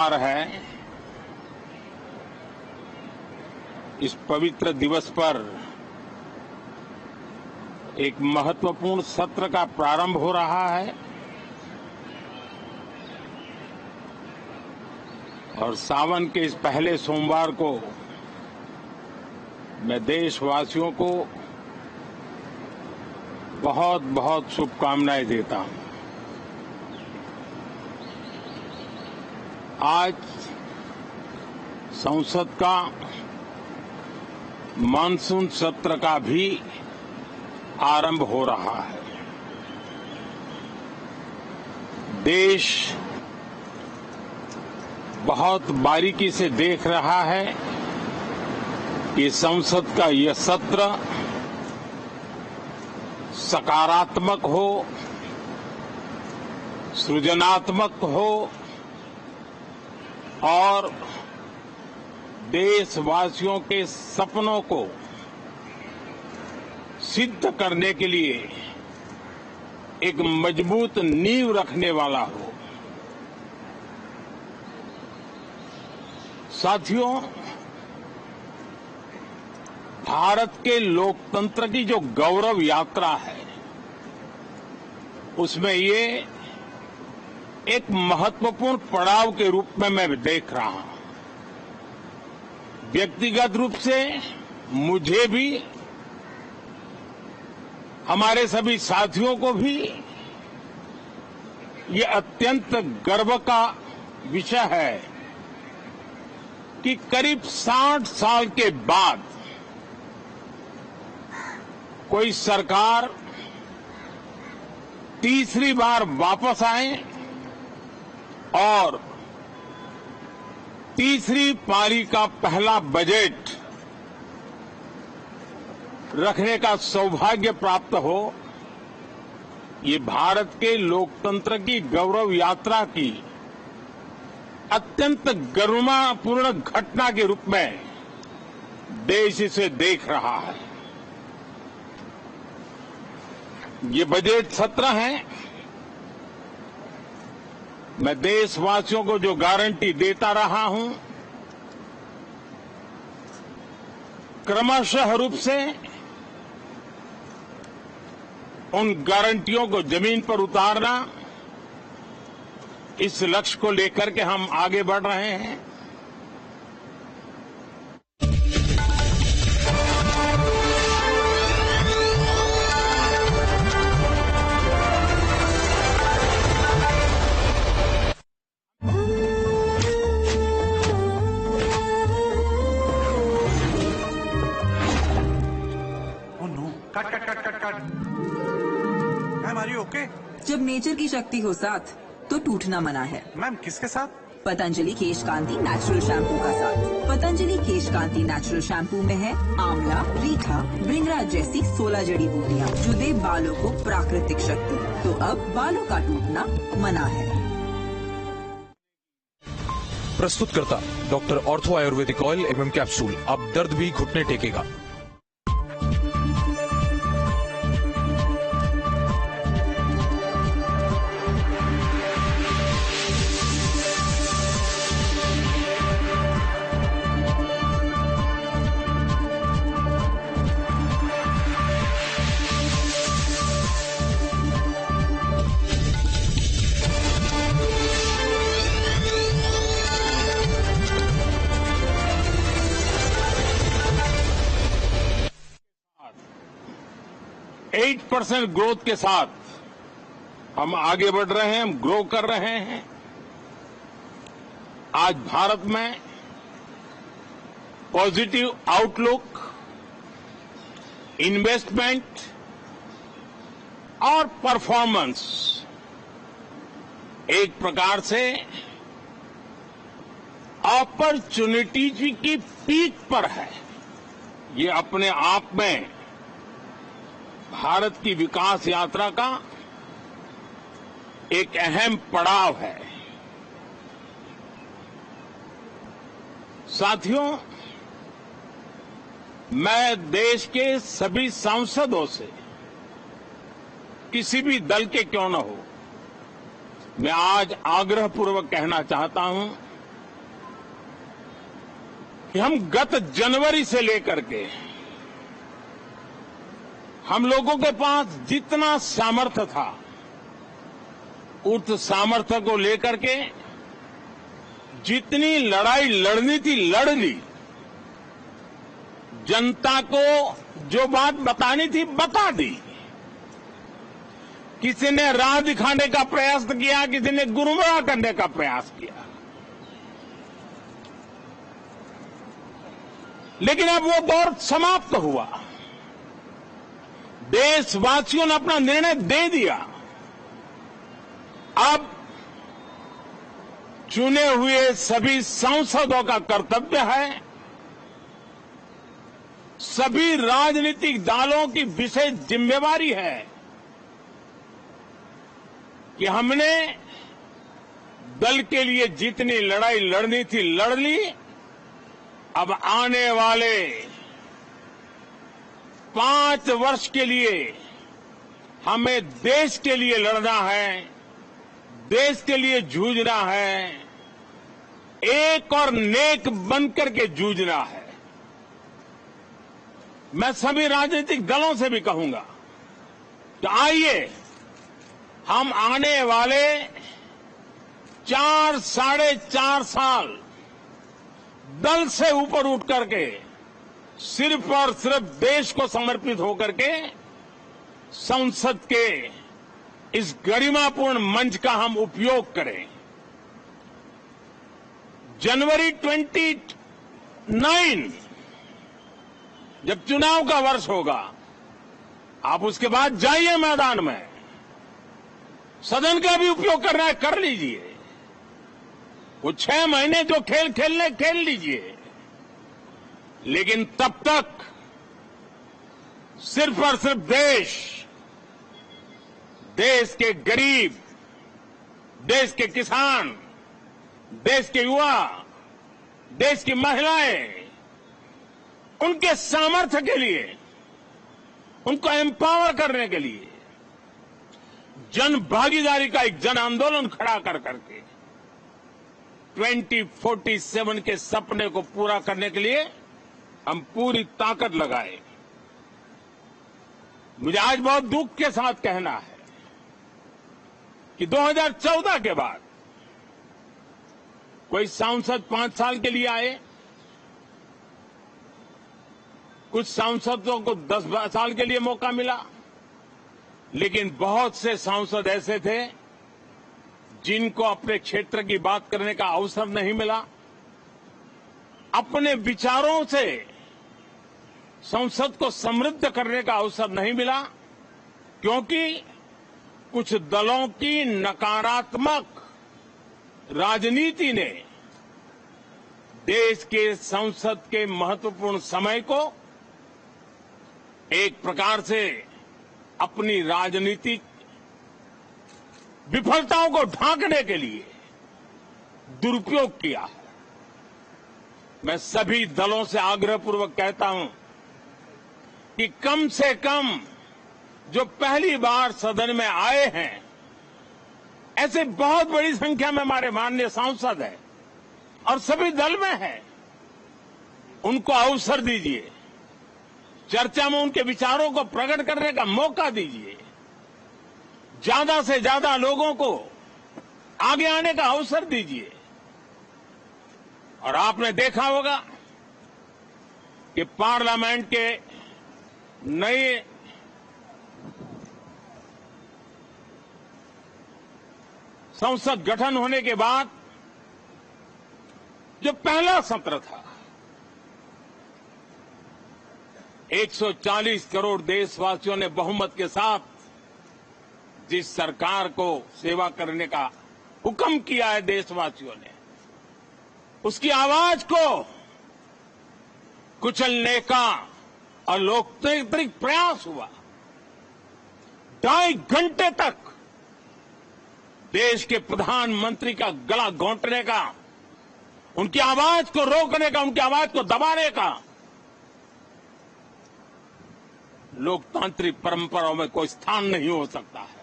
है। इस पवित्र दिवस पर एक महत्वपूर्ण सत्र का प्रारंभ हो रहा है और सावन के इस पहले सोमवार को मैं देशवासियों को बहुत बहुत शुभकामनाएं देता हूं। आज संसद का मानसून सत्र का भी आरंभ हो रहा है। देश बहुत बारीकी से देख रहा है कि संसद का यह सत्र सकारात्मक हो, सृजनात्मक हो और देशवासियों के सपनों को सिद्ध करने के लिए एक मजबूत नींव रखने वाला हो। साथियों, भारत के लोकतंत्र की जो गौरव यात्रा है उसमें ये एक महत्वपूर्ण पड़ाव के रूप में मैं देख रहा हूं। व्यक्तिगत रूप से मुझे भी, हमारे सभी साथियों को भी ये अत्यंत गर्व का विषय है कि करीब 60 साल के बाद कोई सरकार तीसरी बार वापस आए और तीसरी पारी का पहला बजट रखने का सौभाग्य प्राप्त हो। ये भारत के लोकतंत्र की गौरव यात्रा की अत्यंत गरिमापूर्ण घटना के रूप में देश इसे देख रहा है। ये बजट सत्र है। मैं देशवासियों को जो गारंटी देता रहा हूं, क्रमशः रूप से उन गारंटियों को जमीन पर उतारना, इस लक्ष्य को लेकर के हम आगे बढ़ रहे हैं। Ma'am are you okay? जब नेचर की शक्ति हो साथ तो टूटना मना है। मैम किसके साथ? पतंजलि केश कांति नेचुरल शैम्पू का साथ। पतंजलि केश कांति नेचुरल शैम्पू में है आंवला, रीठा, भृंगराज जैसी 16 जड़ी बूटियाँ जो दे बालों को प्राकृतिक शक्ति। तो अब बालों का टूटना मना है। प्रस्तुतकर्ता डॉक्टर ऑर्थो आयुर्वेदिक ऑयल एवं कैप्सूल। अब दर्द भी घुटने टेकेगा। %8 ग्रोथ के साथ हम आगे बढ़ रहे हैं, हम ग्रो कर रहे हैं। आज भारत में पॉजिटिव आउटलुक, इन्वेस्टमेंट और परफॉर्मेंस एक प्रकार से अपॉर्चुनिटीज की पीक पर है। ये अपने आप में भारत की विकास यात्रा का एक अहम पड़ाव है। साथियों, मैं देश के सभी सांसदों से, किसी भी दल के क्यों न हो, मैं आज आग्रहपूर्वक कहना चाहता हूं कि हम गत जनवरी से लेकर के हम लोगों के पास जितना सामर्थ्य था उस सामर्थ्य को लेकर के जितनी लड़ाई लड़नी थी लड़ ली। जनता को जो बात बतानी थी बता दी। किसी ने राह दिखाने का प्रयास किया, किसी ने गुमराह करने का प्रयास किया, लेकिन अब वो दौर समाप्त हुआ। देशवासियों ने अपना निर्णय दे दिया। अब चुने हुए सभी सांसदों का कर्तव्य है, सभी राजनीतिक दलों की विशेष जिम्मेवारी है कि हमने दल के लिए जितनी लड़ाई लड़नी थी लड़ ली। अब आने वाले 5 वर्ष के लिए हमें देश के लिए लड़ना है, देश के लिए जूझना है, एक और नेक बनकर के जूझना है। मैं सभी राजनीतिक दलों से भी कहूंगा तो आइए हम आने वाले 4 साढ़े 4 साल दल से ऊपर उठ करके सिर्फ और सिर्फ देश को समर्पित होकर के संसद के इस गरिमापूर्ण मंच का हम उपयोग करें। जनवरी 29 जब चुनाव का वर्ष होगा, आप उसके बाद जाइए मैदान में, सदन का भी उपयोग करना है कर लीजिए। वो 6 महीने जो खेल खेलने खेल लीजिए, लेकिन तब तक सिर्फ और सिर्फ देश के गरीब, देश के किसान, देश के युवा, देश की महिलाएं, उनके सामर्थ्य के लिए, उनको एम्पावर करने के लिए जन भागीदारी का एक जन आंदोलन खड़ा कर करके 2047 के सपने को पूरा करने के लिए हम पूरी ताकत लगाए। मुझे आज बहुत दुख के साथ कहना है कि 2014 के बाद कोई सांसद 5 साल के लिए आए, कुछ सांसदों को 10 साल के लिए मौका मिला, लेकिन बहुत से सांसद ऐसे थे जिनको अपने क्षेत्र की बात करने का अवसर नहीं मिला, अपने विचारों से संसद को समृद्ध करने का अवसर नहीं मिला, क्योंकि कुछ दलों की नकारात्मक राजनीति ने देश के संसद के महत्वपूर्ण समय को एक प्रकार से अपनी राजनीतिक विफलताओं को ढांकने के लिए दुरुपयोग किया है। मैं सभी दलों से आग्रहपूर्वक कहता हूं कि कम से कम जो पहली बार सदन में आए हैं, ऐसे बहुत बड़ी संख्या में हमारे माननीय सांसद हैं और सभी दल में हैं, उनको अवसर दीजिए, चर्चा में उनके विचारों को प्रकट करने का मौका दीजिए, ज्यादा से ज्यादा लोगों को आगे आने का अवसर दीजिए। और आपने देखा होगा कि पार्लियामेंट के नए संसद गठन होने के बाद जो पहला सत्र था, 140 करोड़ देशवासियों ने बहुमत के साथ जिस सरकार को सेवा करने का हुक्म किया है देशवासियों ने, उसकी आवाज को कुचलने का और लोकतांत्रिक प्रयास हुआ। 2.5 घंटे तक देश के प्रधानमंत्री का गला घोंटने का, उनकी आवाज को रोकने का, उनकी आवाज को दबाने का लोकतांत्रिक परंपराओं में कोई स्थान नहीं हो सकता है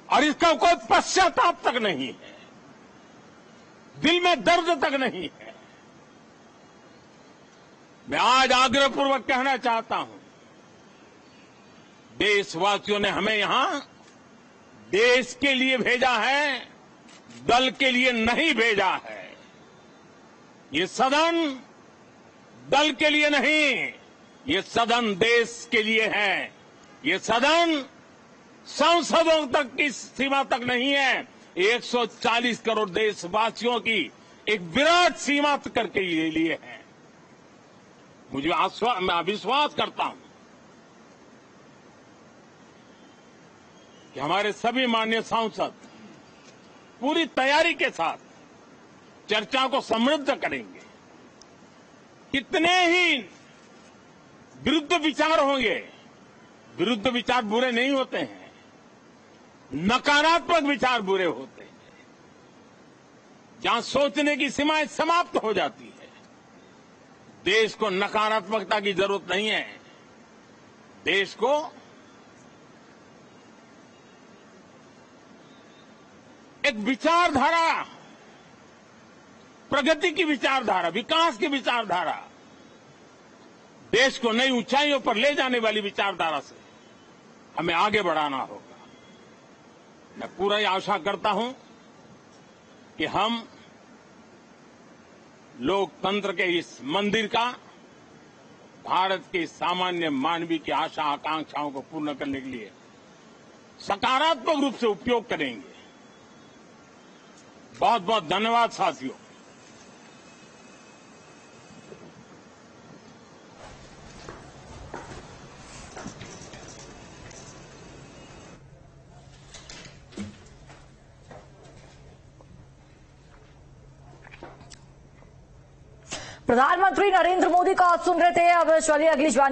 और इसका कोई पश्चाताप तक नहीं है, दिल में दर्द तक नहीं है। मैं आज आग्रहपूर्वक कहना चाहता हूं, देशवासियों ने हमें यहां देश के लिए भेजा है, दल के लिए नहीं भेजा है। ये सदन दल के लिए नहीं, ये सदन देश के लिए है। ये सदन सांसदों तक की सीमा तक नहीं है, 140 करोड़ देशवासियों की एक विराट सीमा करके ये लिए है। मैं विश्वास करता हूं कि हमारे सभी माननीय सांसद पूरी तैयारी के साथ चर्चा को समृद्ध करेंगे। कितने ही विरुद्ध विचार होंगे, विरुद्ध विचार बुरे नहीं होते हैं, नकारात्मक विचार बुरे होते हैं। जहां सोचने की सीमाएं समाप्त हो जाती है, देश को नकारात्मकता की जरूरत नहीं है। देश को एक विचारधारा, प्रगति की विचारधारा, विकास की विचारधारा, देश को नई ऊंचाइयों पर ले जाने वाली विचारधारा से हमें आगे बढ़ाना होगा। मैं पूरा ही आशा करता हूं कि हम लोकतंत्र के इस मंदिर का भारत के सामान्य मानवीय की आशा आकांक्षाओं को पूर्ण करने के लिए सकारात्मक रूप से उपयोग करेंगे। बहुत बहुत धन्यवाद साथियों। प्रधानमंत्री नरेंद्र मोदी का सुन रहे थे। अब चलिए अगली जानकारी